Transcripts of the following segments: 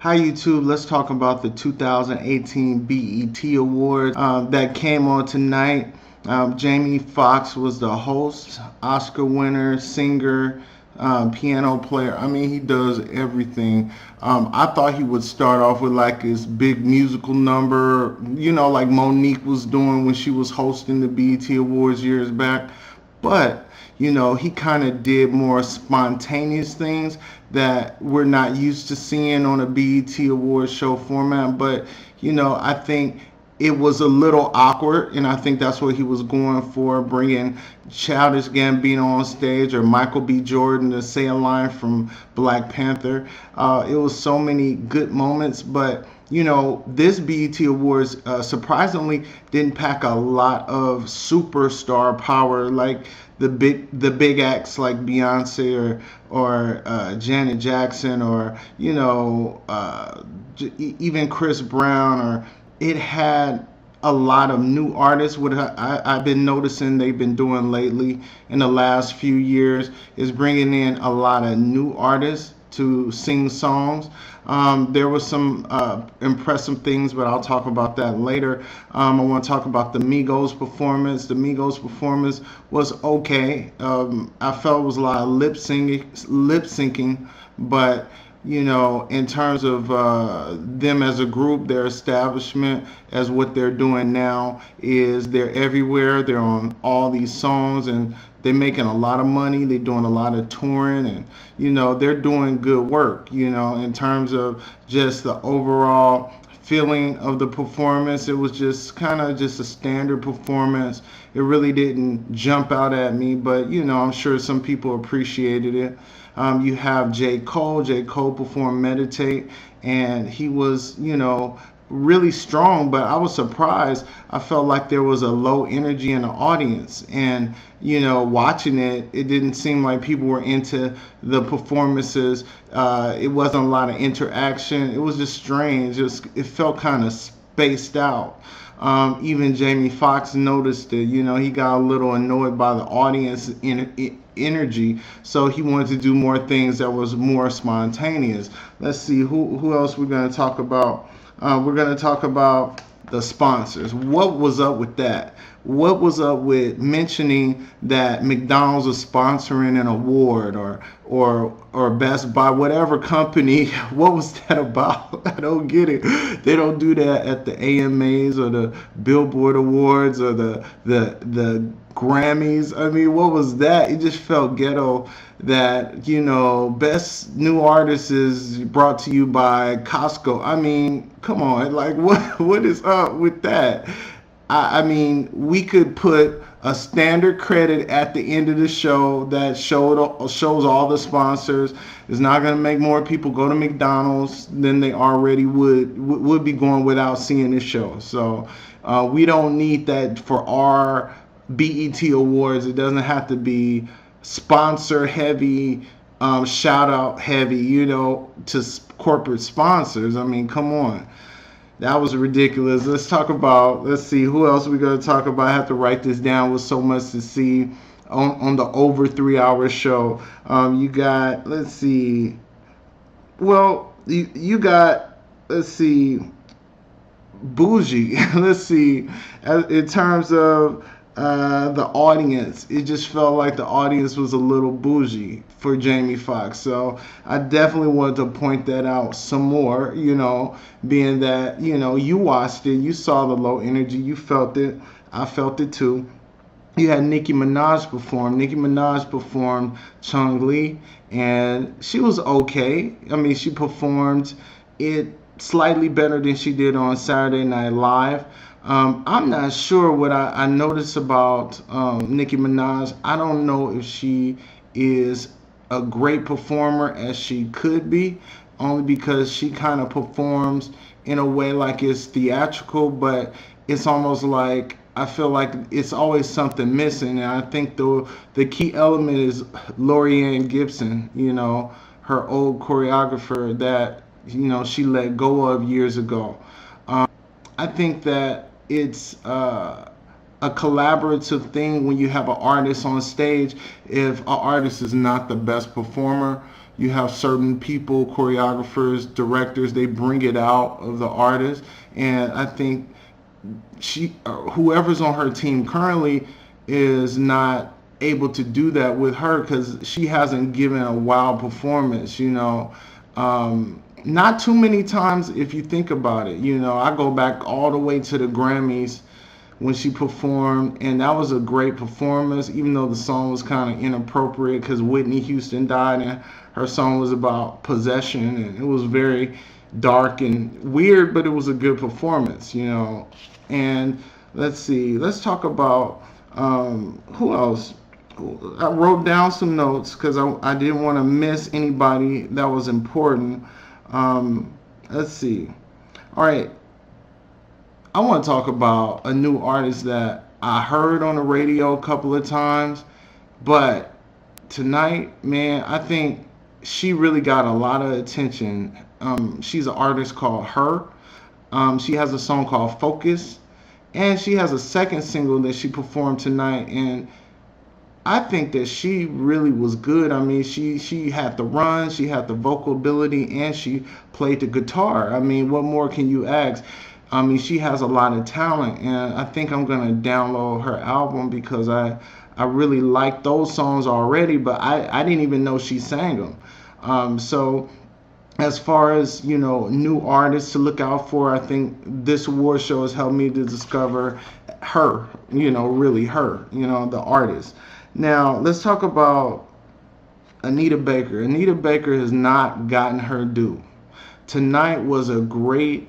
Hi YouTube, let's talk about the 2018 BET Awards that came on tonight. Jamie Foxx was the host, Oscar winner, singer, piano player. I mean, he does everything. I thought he would start off with like his big musical number, like Monique was doing when she was hosting the BET Awards years back. But he kind of did more spontaneous things that we're not used to seeing on a BET Awards show format. But I think it was a little awkward, and I think that's what he was going for, bringing Childish Gambino on stage or Michael B. Jordan to say a line from Black Panther. It was so many good moments, but this BET Awards surprisingly didn't pack a lot of superstar power like the big acts like Beyonce or Janet Jackson or even Chris Brown. Or it had a lot of new artists. What I've been noticing they've been doing lately in the last few years is bringing in a lot of new artists to sing songs. There was some impressive things, but I'll talk about that later. I want to talk about the Migos performance. The Migos performance was okay. I felt it was a lot of lip syncing, but in terms of them as a group, their establishment as what they're doing now is they're everywhere. They're on all these songs and they're making a lot of money. They're doing a lot of touring and, they're doing good work, in terms of just the overall feeling of the performance. It was just kind of just a standard performance. It really didn't jump out at me, but I'm sure some people appreciated it. You have J. Cole. J. Cole performed Meditate, and he was, really strong, but I was surprised. I felt like there was a low energy in the audience, and watching it, it didn't seem like people were into the performances. It wasn't a lot of interaction. It was just strange. It felt kind of spaced out. Even Jamie Foxx noticed it. He got a little annoyed by the audience energy, so he wanted to do more things that was more spontaneous. Let's see who else we're going to talk about. We're going to talk about the sponsors. What was up with that? What was up with mentioning that McDonald's was sponsoring an award or Best Buy, whatever company? What was that about? I don't get it. They don't do that at the AMAs or the Billboard Awards or the Grammys. I mean, what was that? It just felt ghetto that, best new artist is brought to you by Costco. I mean, come on. Like, what is up with that? I mean, we could put a standard credit at the end of the show that shows all the sponsors. It's not going to make more people go to McDonald's than they already would be going without seeing this show. So we don't need that for our BET Awards. It doesn't have to be sponsor heavy, shout out heavy, to corporate sponsors. I mean, come on. That was ridiculous. Let's see, who else we going to talk about? I have to write this down with so much to see on the over 3 hour show. You got, let's see, well, you got, let's see, bougie. Let's see, in terms of the audience, it just felt like the audience was a little bougie for Jamie Foxx. So I definitely wanted to point that out some more, being that, you watched it, you saw the low energy, you felt it, I felt it too. You had Nicki Minaj perform. Nicki Minaj performed Chung Lee, and she was okay. I mean, she performed it slightly better than she did on Saturday Night Live. I'm not sure what I noticed about Nicki Minaj. I don't know if she is a great performer as she could be, only because she kind of performs in a way like it's theatrical, but it's almost like I feel like it's always something missing. And I think the key element is Laurieann Gibson, her old choreographer that, she let go of years ago. I think that it's a a collaborative thing when you have an artist on stage. If an artist is not the best performer, you have certain people, choreographers, directors, they bring it out of the artist. And I think whoever's on her team currently is not able to do that with her because she hasn't given a wow performance, not too many times if you think about it. I go back all the way to the Grammys when she performed, and that was a great performance, even though the song was kind of inappropriate because Whitney Houston died and her song was about possession, and it was very dark and weird, but it was a good performance. And let's see, let's talk about who else. I wrote down some notes because I didn't want to miss anybody that was important. Let's see. All right. I want to talk about a new artist that I heard on the radio a couple of times, but tonight, man, I think she really got a lot of attention. She's an artist called H.E.R. She has a song called Focus, and she has a second single that she performed tonight, and I think that she really was good. I mean, she had the run, she had the vocal ability, and she played the guitar. I mean, what more can you ask? I mean, she has a lot of talent, and I think I'm gonna download her album because I really like those songs already, but I didn't even know she sang them. So as far as new artists to look out for, I think this award show has helped me to discover her. Really her. The artist. Now let's talk about Anita Baker. Anita Baker has not gotten her due. Tonight was a great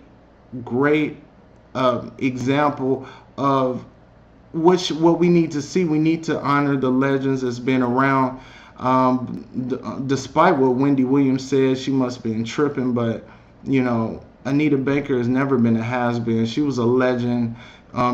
example of what we need to see. We need to honor the legends that's been around. Despite what Wendy Williams said, she must have been tripping, but Anita Baker has never been a has-been. She was a legend.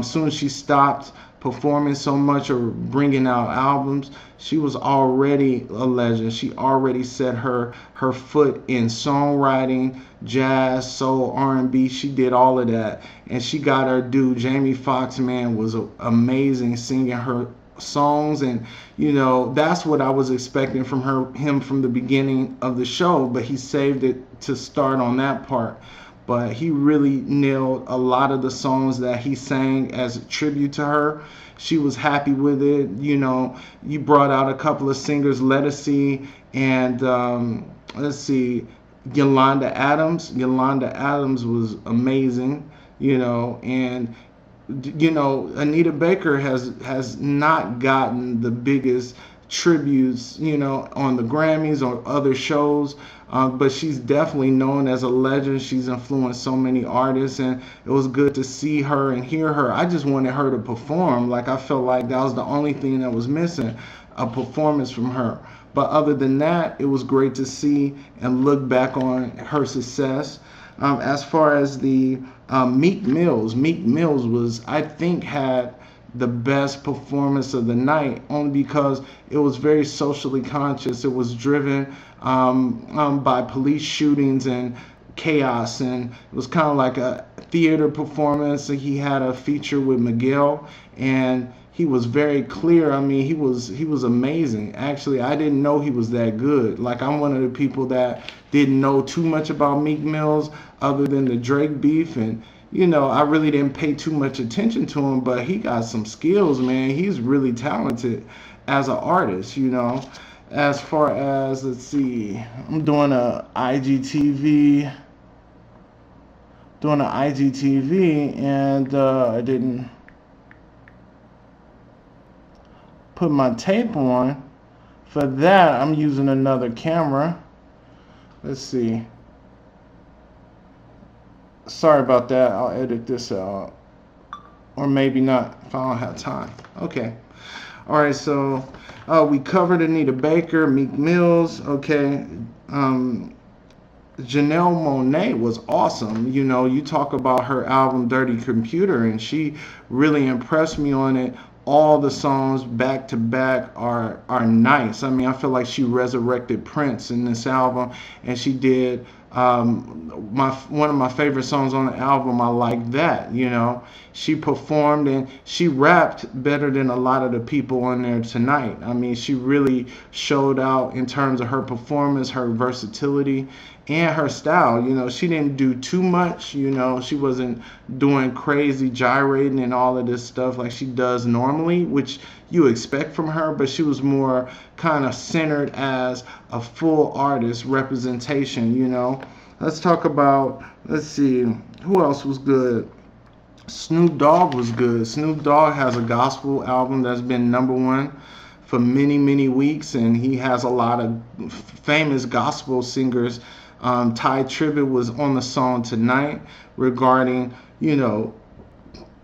Soon as she stopped performing so much or bringing out albums, she was already a legend. She already set her foot in songwriting, jazz, soul, R&B. She did all of that, and she got her due. Jamie Foxx, man, was amazing singing her songs, and that's what I was expecting from him from the beginning of the show, but he saved it to start on that part. But he really nailed a lot of the songs that he sang as a tribute to her. She was happy with it. You brought out a couple of singers, Lettucey and let's see, Yolanda Adams. Yolanda Adams was amazing, and Anita Baker has not gotten the biggest tributes, on the Grammys or other shows, but she's definitely known as a legend. She's influenced so many artists, and it was good to see her and hear her. I just wanted her to perform. Like, I felt like that was the only thing that was missing, a performance from her. But other than that, it was great to see and look back on her success. As far as the Meek Mills was, I think, had the best performance of the night, only because it was very socially conscious. It was driven by police shootings and chaos, and it was kind of like a theater performance. He had a feature with Miguel, and he was very clear. I mean, he was amazing. Actually, I didn't know he was that good. Like, I'm one of the people that didn't know too much about Meek Mills other than the Drake beef, and I really didn't pay too much attention to him, but he got some skills, man. He's really talented as an artist, As far as, let's see, I'm doing a IGTV, and I didn't put my tape on. For that, I'm using another camera. Let's see. Sorry about that. I'll edit this out. Or maybe not if I don't have time. Okay. All right, so we covered Anita Baker, Meek Mills. Okay. Janelle Monáe was awesome. You talk about her album Dirty Computer, and she really impressed me on it. All the songs back to back are nice. I mean, I feel like she resurrected Prince in this album, and she did One of my favorite songs on the album, I Like That. She performed and she rapped better than a lot of the people on there tonight. I mean, she really showed out in terms of her performance, her versatility, and her style. She didn't do too much. She wasn't doing crazy gyrating and all of this stuff like she does normally, which you expect from her, but she was more kind of centered as a full artist representation. Let's talk about, let's see, who else was good? Snoop Dogg was good. Snoop Dogg has a gospel album that's been #1 for many, many weeks, and he has a lot of famous gospel singers. Ty Tribbett was on the song tonight regarding,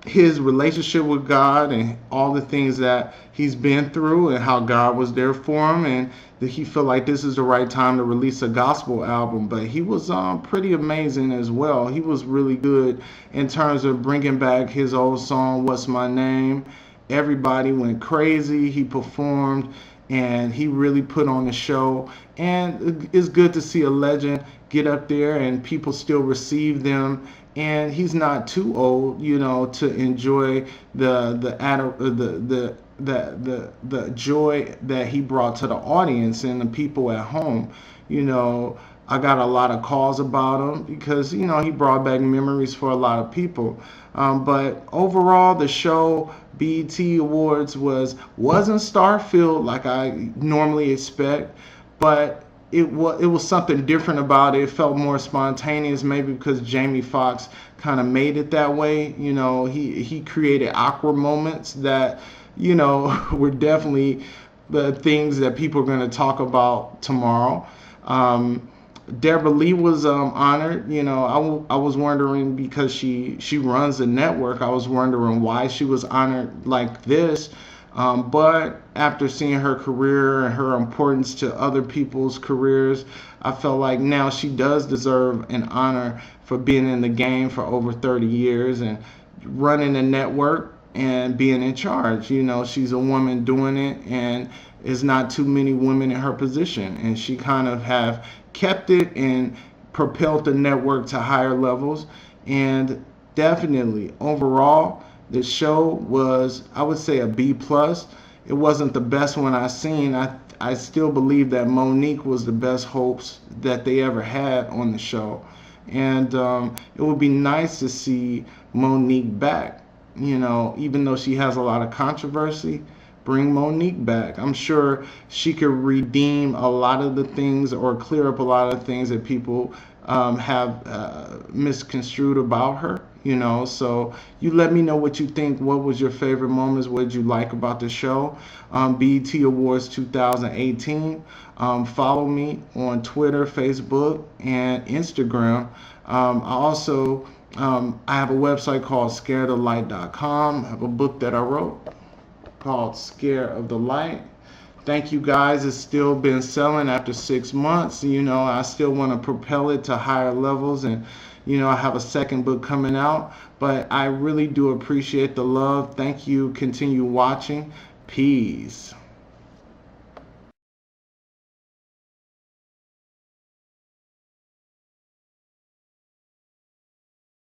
his relationship with God and all the things that he's been through and how God was there for him, and that he felt like this is the right time to release a gospel album. But he was pretty amazing as well. He was really good in terms of bringing back his old song, What's My Name. Everybody went crazy. He performed and he really put on the show. And it's good to see a legend get up there and people still receive them. And he's not too old, to enjoy the joy that he brought to the audience and the people at home. I got a lot of calls about him because he brought back memories for a lot of people. But overall, the show BET Awards wasn't star-filled like I normally expect, but it was something different about it. It felt more spontaneous, maybe because Jamie Foxx kind of made it that way. He created awkward moments that were definitely the things that people are going to talk about tomorrow. Deborah Lee was honored. I was wondering, because she runs the network, I was wondering why she was honored like this. But after seeing her career and her importance to other people's careers, I felt like now she does deserve an honor for being in the game for over 30 years and running the network and being in charge. She's a woman doing it, and there's not too many women in her position, and she kind of have kept it and propelled the network to higher levels. And definitely overall, the show was, I would say, a B plus. It wasn't the best one I've seen. I still believe that Monique was the best host that they ever had on the show. And it would be nice to see Monique back. Even though she has a lot of controversy, bring Monique back. I'm sure she could redeem a lot of the things or clear up a lot of things that people have misconstrued about her. So you let me know what you think. What was your favorite moments? What did you like about the show? BET Awards 2018. Follow me on Twitter, Facebook, and Instagram. I have a website called scareofthelight.com. I have a book that I wrote called Scare of the Light. Thank you guys. It's still been selling after 6 months. I still want to propel it to higher levels, and I have a second book coming out, but I really do appreciate the love. Thank you. Continue watching. Peace.